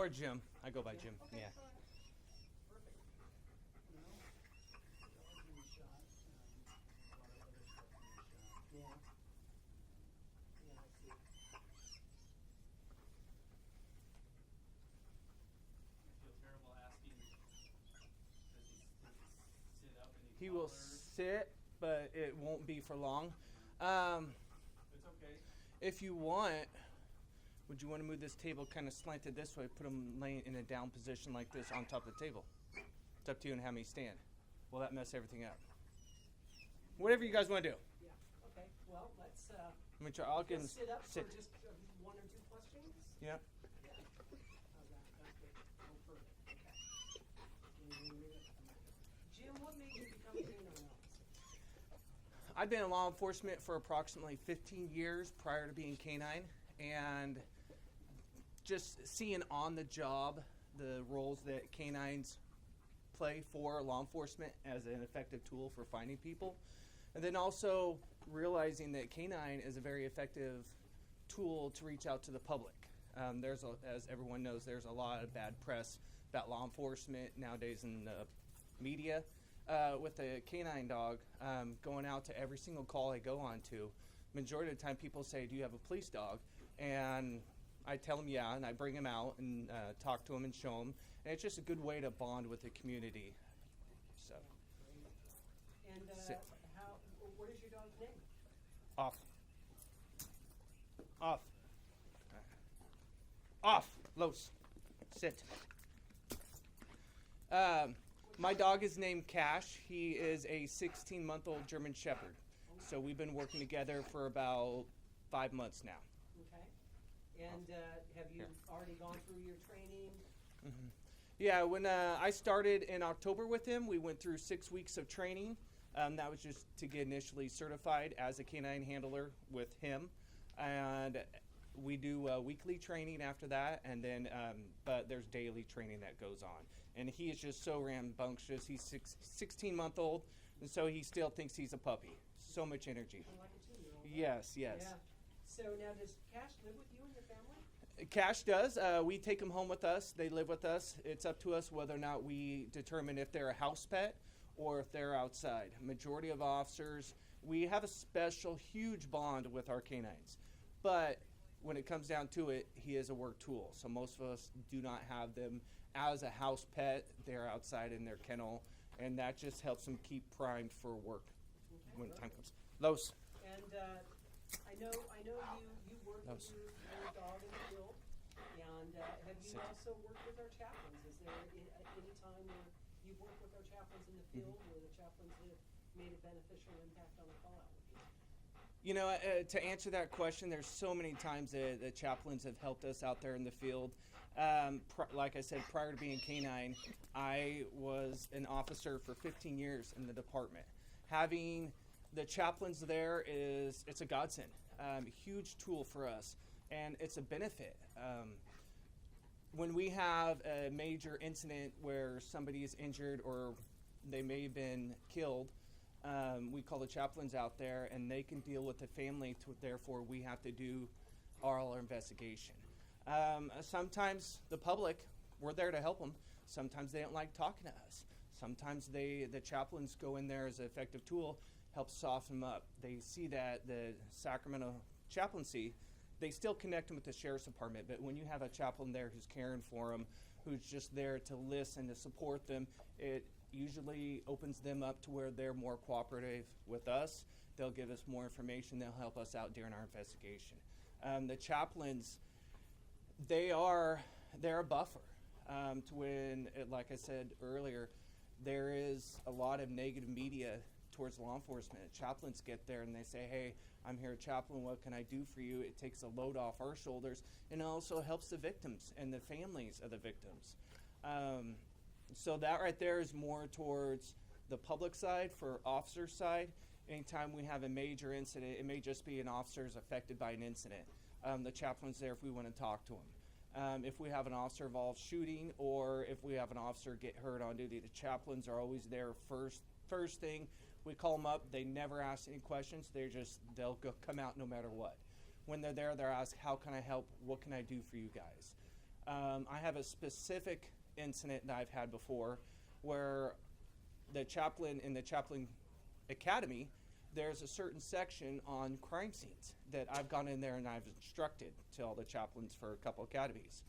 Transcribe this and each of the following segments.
Or Jim. I go by Jim. Okay, Yeah. fine. Perfect. You know, dogs can be shot. A lot of other stuff can be shot. Yeah. Yeah, I see. I feel terrible asking, does he sit up and He will sit, but it won't be for long. It's okay. If you want, would you want to move this table kind of slanted this way, put him laying in a down position like this on top of the table? It's up to you and have me stand. Will that mess everything up? Whatever you guys want to do. Yeah, okay. Well, let's Let me try. I'll get sit up sit. for just one or two questions. Yeah. Yeah. How's that? That's good. Oh, perfect. Okay. Jim, what made you become a canine officer? I've been in law enforcement for approximately 15 years prior to being canine, and just seeing on the job the roles that canines play for law enforcement as an effective tool for finding people, and then also realizing that canine is a very effective tool to reach out to the public. As everyone knows, there's a lot of bad press about law enforcement nowadays in the media. With a canine dog, going out to every single call I go on to, majority of the time people say, do you have a police dog? And I tell them yeah, and I bring them out and talk to them and show them. And it's just a good way to bond with the community. So, Great. And Sit. what is your dog's name? off. Off. Off. Los. Sit. My dog is named Cash. He is a 16-month-old German Shepherd. So we've been working together for about 5 months now. Okay. And have you already gone through your training? Mm-hmm. Yeah, when I started in October with him, we went through 6 weeks of training. That was just to get initially certified as a canine handler with him. And we do weekly training after that, and then but there's daily training that goes on. And he is just so rambunctious. He's 16-month-old, and so he still thinks he's a puppy. So much energy. Like a 2-year-old. Yes, yes. Yeah. So now, does Cash live with you and your family? Cash does. We take them home with us. They live with us. It's up to us whether or not we determine if they're a house pet or if they're outside. Majority of officers, we have a special, huge bond with our canines. But when it comes down to it, he is a work tool. So most of us do not have them as a house pet. They're outside in their kennel, and that just helps them keep primed for work when the time comes. Los. And I know you work with your dog in the field, and have you also worked with our chaplains? Is there any time where you've worked with our chaplains in the field where the chaplains have made a beneficial impact on a call out with you? You know, to answer that question, there's so many times that the chaplains have helped us out there in the field. Like I said, prior to being canine, I was an officer for 15 years in the department. Having the chaplains there it's a godsend, huge tool for us, and it's a benefit. When we have a major incident where somebody is injured or they may have been killed, we call the chaplains out there, and they can deal with the family. Therefore, we have to do our investigation. Sometimes the public, we're there to help them. Sometimes they don't like talking to us. Sometimes the chaplains go in there as an effective tool, help soften them up. They see that the Sacramento chaplaincy, they still connect them with the sheriff's department, but when you have a chaplain there who's caring for them, who's just there to listen, to support them, it usually opens them up to where they're more cooperative with us. They'll give us more information. They'll help us out during our investigation. The chaplains, they're a buffer to when, like I said earlier, there is a lot of negative media towards law enforcement. Chaplains get there and they say, hey, I'm here, chaplain, what can I do for you? It takes a load off our shoulders, and it also helps the victims and the families of the victims. So that right there is more towards the public side. For officer side, anytime we have a major incident, it may just be an officer's affected by an incident. The chaplain's there if we want to talk to him. If we have an officer involved shooting, or if we have an officer get hurt on duty, the chaplains are always there first thing. We call them up. They never ask any questions. They'll come out no matter what. When they're there, they're asked, how can I help? What can I do for you guys? I have a specific incident that I've had before where the chaplain in the chaplain academy, there's a certain section on crime scenes that I've gone in there and I've instructed to all the chaplains for a couple academies.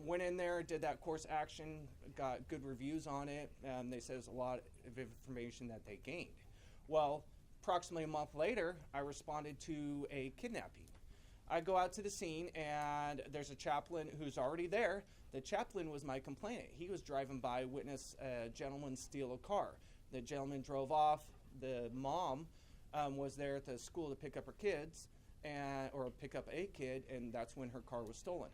Went in there, did that course action, got good reviews on it. They said there's a lot of information that they gained. Well, approximately a month later, I responded to a kidnapping. I go out to the scene and there's a chaplain who's already there. The chaplain was my complainant. He was driving by, witnessed a gentleman steal a car. The gentleman drove off. The mom was there at the school to pick up her kids, or pick up a kid, and that's when her car was stolen.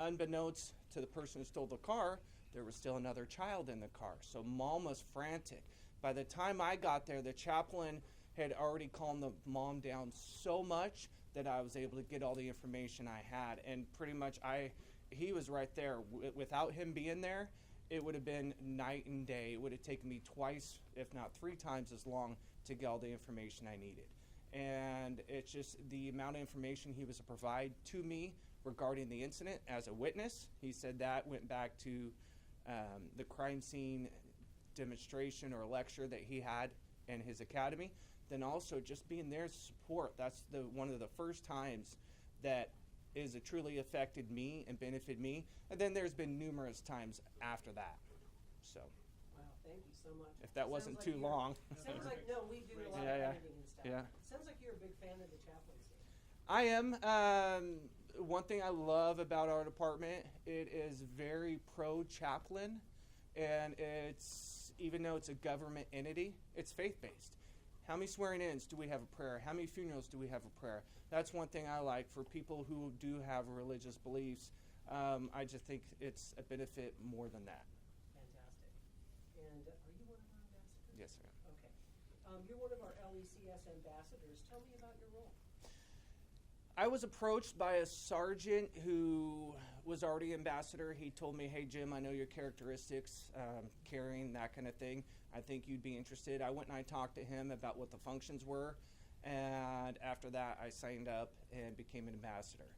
Unbeknownst to the person who stole the car, there was still another child in the car. So mom was frantic. By the time I got there, the chaplain had already calmed the mom down so much that I was able to get all the information I had. And pretty much he was right there. Without him being there, it would have been night and day. It would have taken me twice, if not 3 times as long to get all the information I needed. And it's just the amount of information he was to provide to me regarding the incident as a witness. He said that went back to the crime scene demonstration or lecture that he had in his academy. Then also just being there to support. That's one of the first times that is it truly affected me and benefited me. And then there's been numerous times after that. So. Wow, thank you so much. If that wasn't too long. Sounds like, no, we do a lot Yeah, of yeah. editing and stuff. Yeah. Sounds like you're a big fan of the chaplaincy. I am. One thing I love about our department, it is very pro-chaplain, and it's, even though it's a government entity, it's faith-based. How many swearing-ins do we have a prayer? How many funerals do we have a prayer? That's one thing I like for people who do have religious beliefs. I just think it's a benefit more than that. Fantastic. And are you one of our ambassadors? Yes, sir. Okay. You're one of our LECS ambassadors. Tell me about your role. I was approached by a sergeant who was already ambassador. He told me, hey, Jim, I know your characteristics, caring, that kind of thing. I think you'd be interested. I went and I talked to him about what the functions were. And after that, I signed up and became an ambassador.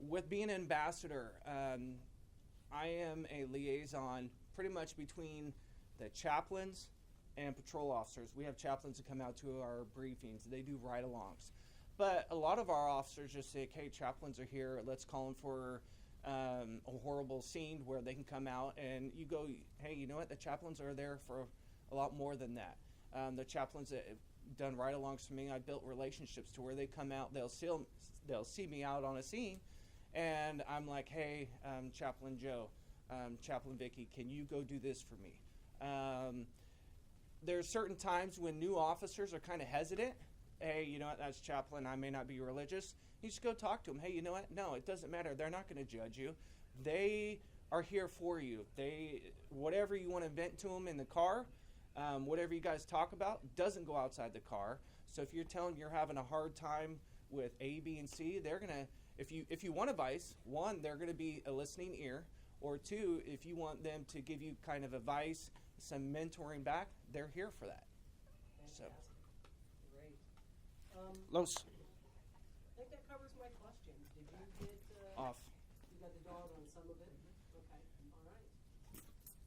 With being an ambassador, I am a liaison pretty much between the chaplains and patrol officers. We have chaplains that come out to our briefings. They do ride-alongs. But a lot of our officers just say, hey, chaplains are here. Let's call them for a horrible scene where they can come out. And you go, hey, you know what? The chaplains are there for a lot more than that. The chaplains that have done ride-alongs for me, I built relationships to where they come out. They'll see me out on a scene. And I'm like, hey, Chaplain Joe, Chaplain Vicky, can you go do this for me? There's certain times when new officers are kind of hesitant. Hey, you know what, that's chaplain, I may not be religious. You just go talk to them. Hey, you know what? No, it doesn't matter. They're not going to judge you. They are here for you. Whatever you want to vent to them in the car, whatever you guys talk about, doesn't go outside the car. So if you're telling them you're having a hard time with A, B, and C, they're going to, if you want advice, one, they're going to be a listening ear, or two, if you want them to give you kind of advice, some mentoring back, they're here for that. Fantastic. Great. Los. I think that covers my questions. Did you get Off. You got the dog on some of it? Okay. All right.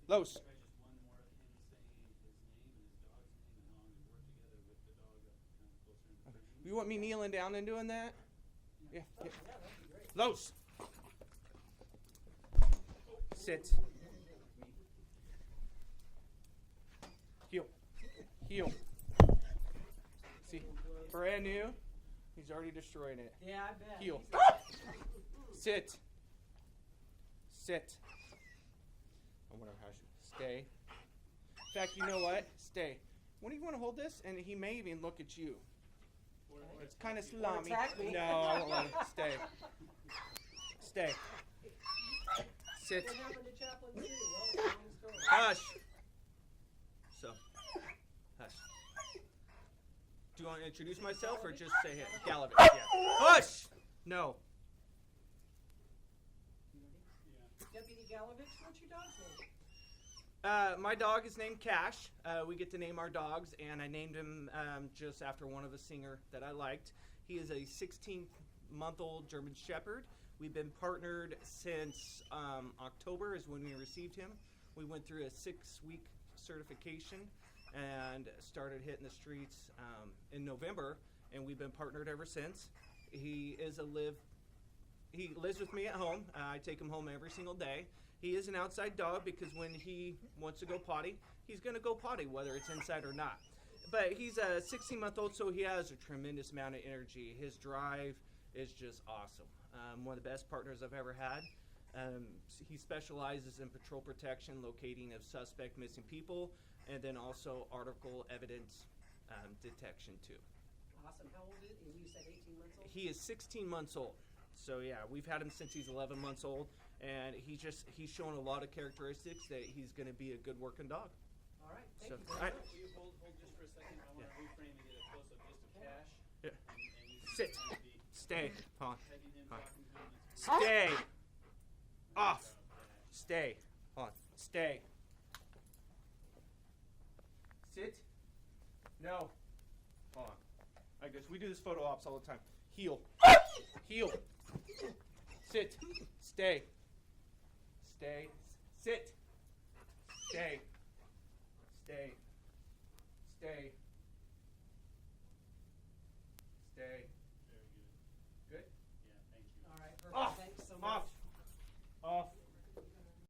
Los. Try just one more of him saying his name and his dog's name and how long we worked together with the dog up kind of closer in the frame. You want me kneeling down and doing that? Yeah. Oh, yeah, that'd be great. Los. Sit. Heel. Heel. See, brand new. He's already destroying it. Yeah, I bet. Heel. He's Sit. Sit. I wonder how I should stay. In fact, you know what? Stay. When do you want to hold this? And he may even look at you. It's kind of salami. attack me. No, I won't let him. Stay. Stay. Sit. What happened to Chaplain City? Well, it's a long story. Hush. So, hush. Do you want to introduce myself or just say it? Galavich, yeah. Hush! No. Deputy Galovich, what's your dog's name? My dog is named Cash. We get to name our dogs, and I named him just after one of a singer that I liked. He is a 16-month-old German Shepherd. We've been partnered since October is when we received him. We went through a 6-week certification and started hitting the streets in November, and we've been partnered ever since. He lives with me at home. I take him home every single day. He is an outside dog because when he wants to go potty, he's going to go potty, whether it's inside or not. But he's a 16-month-old, so he has a tremendous amount of energy. His drive is just awesome. One of the best partners I've ever had. He specializes in patrol protection, locating of suspect missing people, and then also article evidence detection too. Awesome. How old is he? You said 18 months old? He is 16 months old. So yeah, we've had him since he's 11 months old, and he's showing a lot of characteristics that he's going to be a good working dog. All right. Thank So, you all very right. much. Will you hold just for a second? I want to reframe and get a close-up just of Cash. Yeah. And you can Sit. kind of be Stay. Hold on. pegging him, Hold on. talking to him. It's really Stay. nice Off. job, Cash. Stay. Hold on. Stay. Sit. No. Hold on. I guess we do this photo ops all the time. Heel. Heel. Sit. Stay. Stay. Sit. Stay. Stay. Stay.